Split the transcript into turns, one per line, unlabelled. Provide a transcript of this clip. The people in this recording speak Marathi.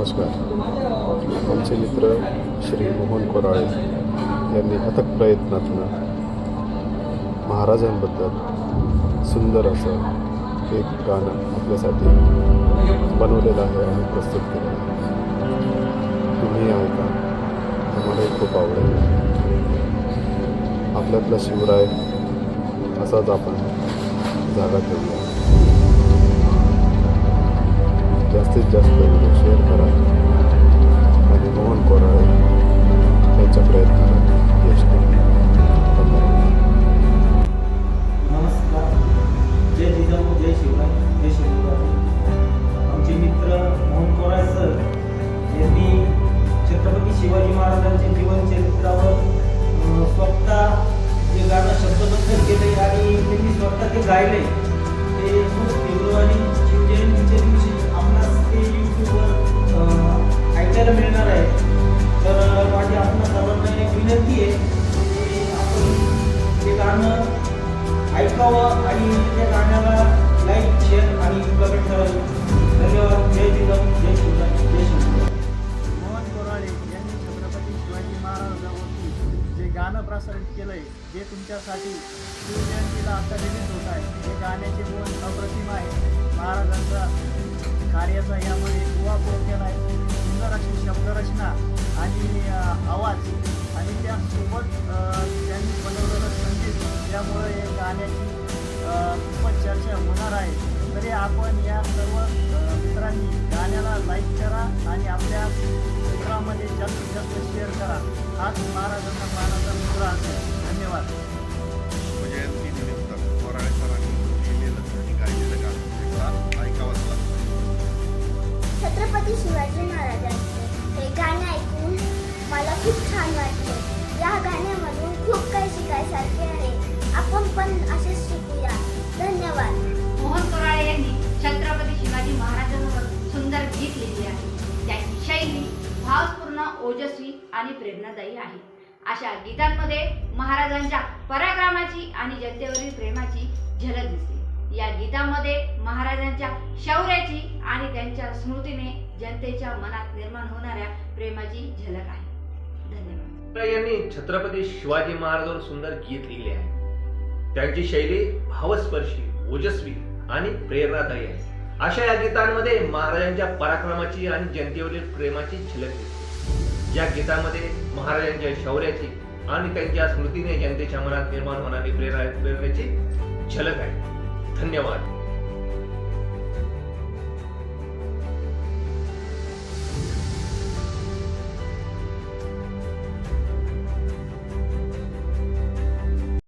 नमस्कार. आमचे मित्र श्री मोहन कोराळे यांनी अथक प्रयत्नातून महाराजांबद्दल सुंदर असं एक गाणं आपल्यासाठी बनवलेलं आहे आणि प्रस्तुत केलेलं आहे. तुम्ही ऐका, आम्हालाही खूप आवडेल. आपल्यातला शिवराय असाच आपण जागा ठेवूया. जास्तीत जास्त व्हिडिओ शेअर करा आणि मोहन कोराळे यांच्या प्रयत्नाला यश द्या. धन्यवाद.
नमस्कार. जय जिजाऊ, जय शिवराय, जय शिवराय. आमचे मित्र मोहन कोराळे सर यांनी छत्रपती शिवाजी महाराजांच्या जीवनचरित्रावर स्वतः जे गाणं शब्दबद्ध केले आणि त्यांनी स्वतः ते गायले. ते 2 फेब्रुवारी शिवजयंतीच्या दिवशी आपणास ते यूट्यूबवर ऐकायला मिळणार आहे. तर माझी आपणा सर्वांना एक विनंती आहे की आपण ते गाणं ऐकावं आणि त्या गाण्याला लाईक, शेअर आणि कमेंट करावी. धन्यवाद. जय जिजाऊ, जय शिवराय, जय शिवराय.
मोहन कोराळे यांनी छत्रपती शिवाजी महाराजांवरती जे गाणं प्रसारित केलंय जे तुमच्यासाठी शिवजयंतीला आता रिलीज होत आहे. हे गाण्याचे बोल अप्रतिम आहे. महाराजांचा कार्याचा यामध्ये उहापोह केला आहे. सुंदर अशी शब्दरचना आणि आवाज आणि त्यासोबत त्यांनी बनवलेलं संगीत, त्यामुळे या गाण्याची खूपच चर्चा होणार आहे. तरी आपण या सर्व मित्रांनी गाण्याला लाईक करा आणि आपल्या मित्रामध्ये जास्तीत जास्त शेअर करा. हाच महाराजांना मानाचा मुद्रा असेल. धन्यवाद.
शिवजयंतीनिमित्त कोराळे सरांनी लिहिलेलं आणि गायलेलं गाणं एकदा ऐकावंच लागतं.
छत्रपती शिवाजी महाराजांचे हे गाणं ऐकून मला खूप छान वाटले. या गाण्यामधून खूप काही शिकायसारखे आहे. आपण पण असेच शिकूया. धन्यवाद.
मोहन कोराळे यांनी छत्रपती शिवाजी महाराजांवर सुंदर गीत लिहिले आहे. त्याची शैली भावपूर्ण, ओजस्वी आणि प्रेरणादायी आहे. अशा गीतांमध्ये महाराजांच्या पराक्रमाची आणि जनतेवरील प्रेमाची झलक दिसते. या गीतामध्ये महाराजांच्या शौर्याची आणि त्यांच्या स्मृतीने जनतेच्या मनात निर्माण होणाऱ्या प्रेमाची झलक आहे. धन्यवाद.
यांनी छत्रपती शिवाजी महाराजांवर सुंदर गीत लिहिले आहे. त्यांची शैली भावस्पर्शी, ओजस्वी आणि प्रेरणादायी आहे. अशा या गीतांमध्ये महाराजांच्या पराक्रमाची आणि जनतेवरील प्रेमाची झलक दिसते. या गीतामध्ये महाराजांच्या शौर्याची आणि त्यांच्या स्मृतीने जनतेच्या मनात निर्माण होणारी प्रेरणेची झलक आहे. धन्यवाद.